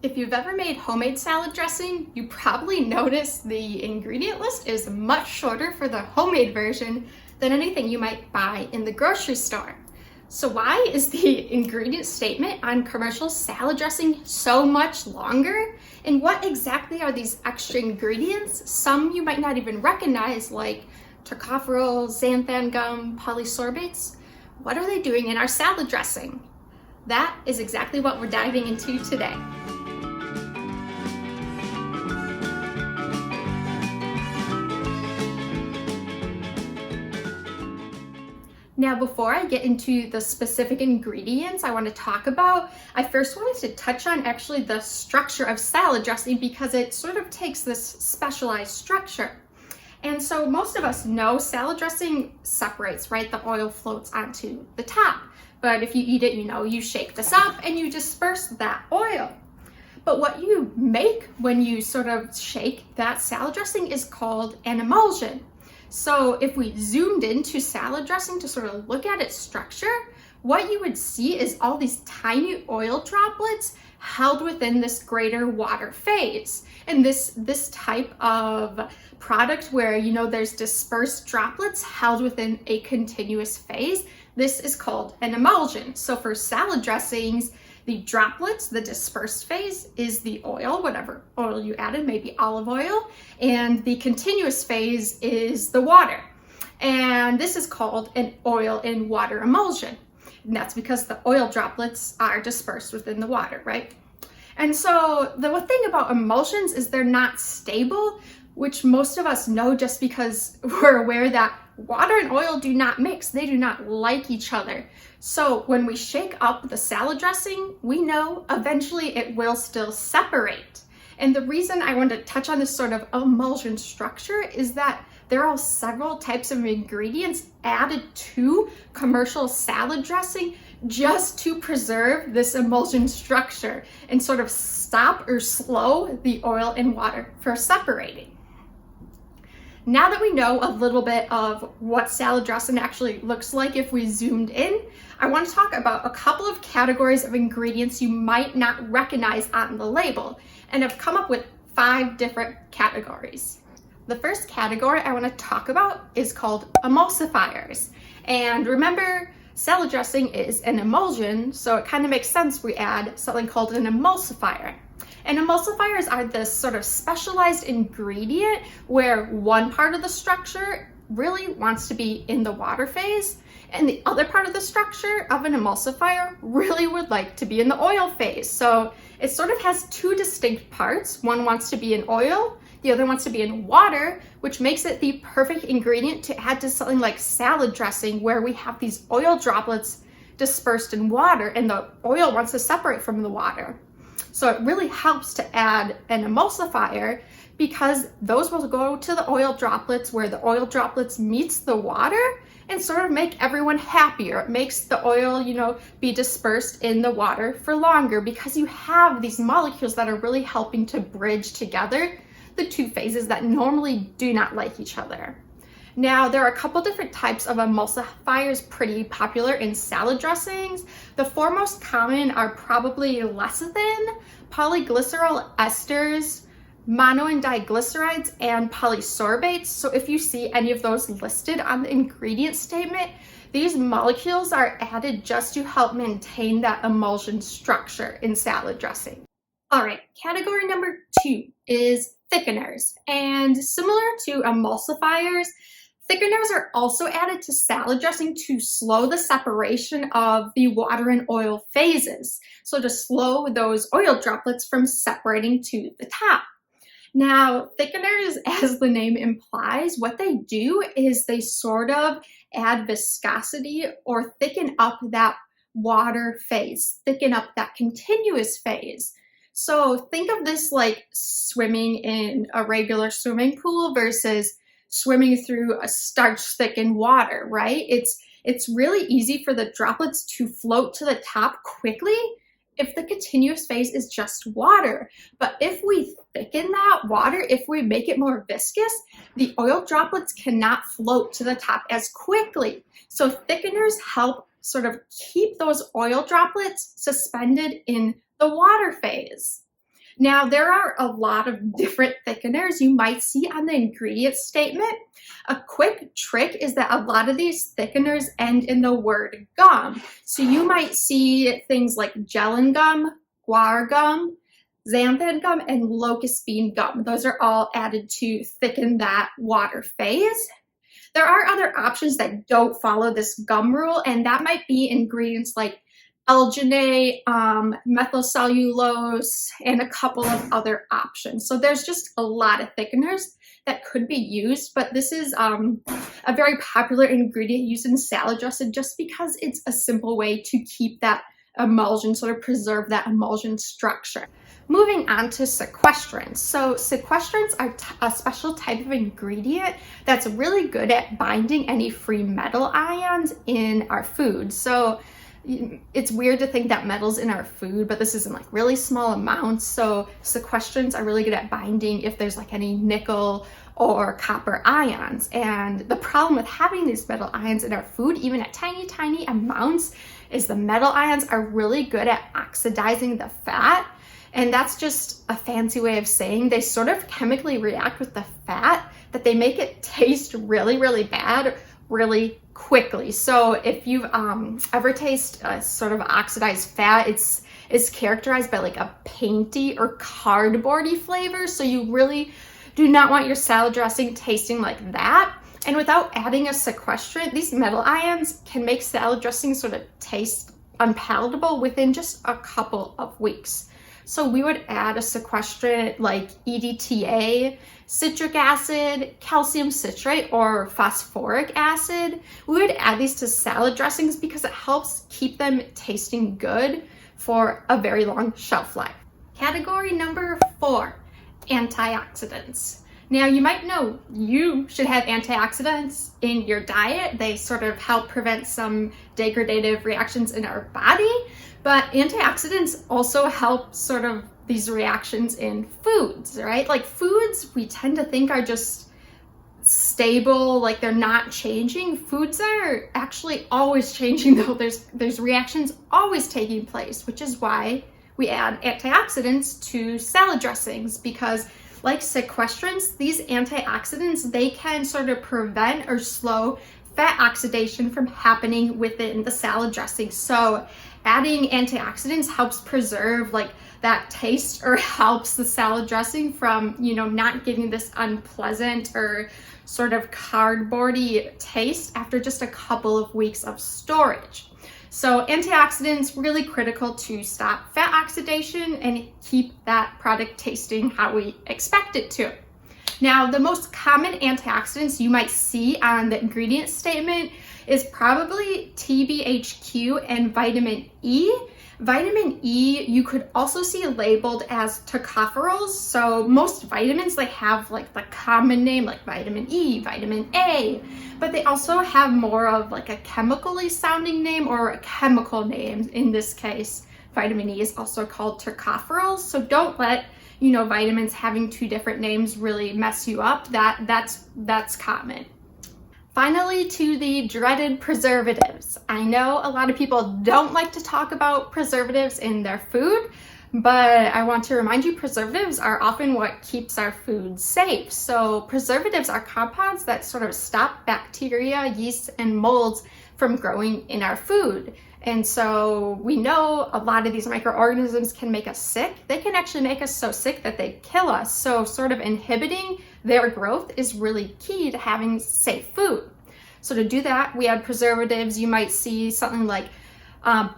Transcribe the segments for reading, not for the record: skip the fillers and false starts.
If you've ever made homemade salad dressing, you probably noticed the ingredient list is much shorter for the homemade version than anything you might buy in the grocery store. So why is the ingredient statement on commercial salad dressing so much longer? And what exactly are these extra ingredients? Some you might not even recognize, like tocopherol, xanthan gum, polysorbates. What are they doing in our salad dressing? That is exactly what we're diving into today. Now, before I get into the specific ingredients I want to talk about, I first wanted to touch on actually the structure of salad dressing because it sort of takes this specialized structure. And so most of us know salad dressing separates, right? The oil floats onto the top. But if you eat it, you shake this up and you disperse that oil. But what you make when you sort of shake that salad dressing is called an emulsion. So if we zoomed into salad dressing to sort of look at its structure, what you would see is all these tiny oil droplets held within this greater water phase. And this type of product where, there's dispersed droplets held within a continuous phase, this is called an emulsion. So for salad dressings, the droplets, the dispersed phase, is the oil, whatever oil you added, maybe olive oil, and the continuous phase is the water. And this is called an oil in water emulsion. And that's because the oil droplets are dispersed within the water, right? And so the thing about emulsions is they're not stable, which most of us know just because we're aware that water and oil do not mix. They do not like each other. So when we shake up the salad dressing, we know eventually it will still separate. And the reason I want to touch on this sort of emulsion structure is that there are several types of ingredients added to commercial salad dressing just to preserve this emulsion structure and sort of stop or slow the oil and water from separating. Now that we know a little bit of what salad dressing actually looks like if we zoomed in, I want to talk about a couple of categories of ingredients you might not recognize on the label, and I've come up with 5 different categories. The first category I want to talk about is called emulsifiers. And remember, salad dressing is an emulsion, so it kind of makes sense we add something called an emulsifier. And emulsifiers are this sort of specialized ingredient where one part of the structure really wants to be in the water phase, and the other part of the structure of an emulsifier really would like to be in the oil phase. So it sort of has 2 distinct parts. One wants to be in oil, the other wants to be in water, which makes it the perfect ingredient to add to something like salad dressing where we have these oil droplets dispersed in water and the oil wants to separate from the water. So it really helps to add an emulsifier because those will go to the oil droplets where the oil droplets meets the water and sort of make everyone happier. It makes the oil, be dispersed in the water for longer because you have these molecules that are really helping to bridge together the 2 phases that normally do not like each other. Now, there are a couple different types of emulsifiers pretty popular in salad dressings. The 4 most common are probably lecithin, polyglycerol esters, mono and diglycerides, and polysorbates. So if you see any of those listed on the ingredient statement, these molecules are added just to help maintain that emulsion structure in salad dressing. All right, category number 2 is thickeners. And similar to emulsifiers, thickeners are also added to salad dressing to slow the separation of the water and oil phases. So to slow those oil droplets from separating to the top. Now, thickeners, as the name implies, what they do is they sort of add viscosity or thicken up that water phase, thicken up that continuous phase. So think of this like swimming in a regular swimming pool versus swimming through a starch-thickened water, right? It's really easy for the droplets to float to the top quickly if the continuous phase is just water. But if we thicken that water, if we make it more viscous, the oil droplets cannot float to the top as quickly. So thickeners help sort of keep those oil droplets suspended in the water phase. Now, there are a lot of different thickeners you might see on the ingredient statement. A quick trick is that a lot of these thickeners end in the word gum. So you might see things like gellan gum, guar gum, xanthan gum, and locust bean gum. Those are all added to thicken that water phase. There are other options that don't follow this gum rule, and that might be ingredients like alginate, methylcellulose, and a couple of other options. So there's just a lot of thickeners that could be used, but this is a very popular ingredient used in salad dressing just because it's a simple way to keep that emulsion, sort of preserve that emulsion structure. Moving on to sequestrants. So sequestrants are a special type of ingredient that's really good at binding any free metal ions in our food. So it's weird to think that metal's in our food, but this is in like really small amounts. So sequestrants are really good at binding if there's like any nickel or copper ions. And the problem with having these metal ions in our food, even at tiny, tiny amounts, is the metal ions are really good at oxidizing the fat. And that's just a fancy way of saying they sort of chemically react with the fat that they make it taste really, really bad really quickly. So if you've ever tasted a sort of oxidized fat, it's characterized by like a painty or cardboardy flavor. So you really do not want your salad dressing tasting like that. And without adding a sequestrant, these metal ions can make salad dressing sort of taste unpalatable within just a couple of weeks. So we would add a sequestrant like EDTA, citric acid, calcium citrate, or phosphoric acid. We would add these to salad dressings because it helps keep them tasting good for a very long shelf life. Category number 4, antioxidants. Now, you might know you should have antioxidants in your diet. They sort of help prevent some degradative reactions in our body, but antioxidants also help sort of these reactions in foods, right? Like foods we tend to think are just stable, like they're not changing. Foods are actually always changing though. There's reactions always taking place, which is why we add antioxidants to salad dressings, because like sequestrants, these antioxidants, they can sort of prevent or slow fat oxidation from happening within the salad dressing. So adding antioxidants helps preserve like that taste, or helps the salad dressing from, not getting this unpleasant or sort of cardboardy taste after just a couple of weeks of storage. So antioxidants really critical to stop fat oxidation and keep that product tasting how we expect it to. Now, the most common antioxidants you might see on the ingredient statement is probably TBHQ and vitamin E. Vitamin E, you could also see labeled as tocopherols. So most vitamins, they have like the common name like vitamin E, vitamin A, but they also have more of like a chemically sounding name or a chemical name. In this case, vitamin E is also called tocopherols. So don't let, vitamins having 2 different names really mess you up. That's common. Finally, to the dreaded preservatives. I know a lot of people don't like to talk about preservatives in their food, but I want to remind you, preservatives are often what keeps our food safe. So preservatives are compounds that sort of stop bacteria, yeast, and molds from growing in our food. And so we know a lot of these microorganisms can make us sick. They can actually make us so sick that they kill us. So sort of inhibiting their growth is really key to having safe food. So to do that, we add preservatives. You might see something like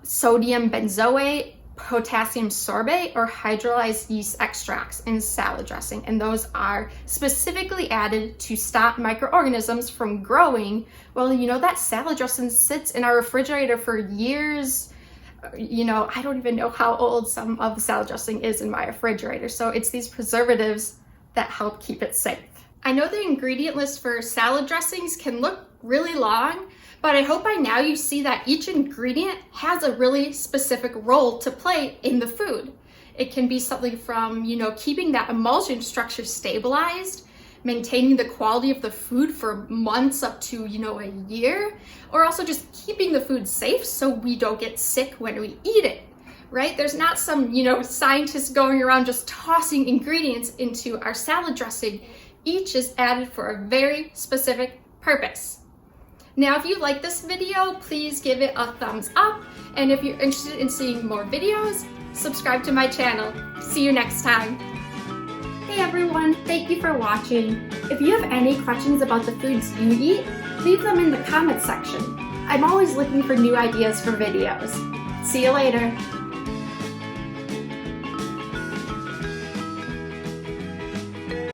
sodium benzoate, potassium sorbate, or hydrolyzed yeast extracts in salad dressing. And those are specifically added to stop microorganisms from growing. Well, that salad dressing sits in our refrigerator for years. I don't even know how old some of the salad dressing is in my refrigerator. So it's these preservatives that help keep it safe. I know the ingredient list for salad dressings can look really long, but I hope by now you see that each ingredient has a really specific role to play in the food. It can be something from, keeping that emulsion structure stabilized, maintaining the quality of the food for months up to, a year, or also just keeping the food safe so we don't get sick when we eat it. right? There's not some, scientists going around just tossing ingredients into our salad dressing. Each is added for a very specific purpose. Now, if you like this video, please give it a thumbs up. And if you're interested in seeing more videos, subscribe to my channel. See you next time. Hey everyone, thank you for watching. If you have any questions about the foods you eat, leave them in the comments section. I'm always looking for new ideas for videos. See you later.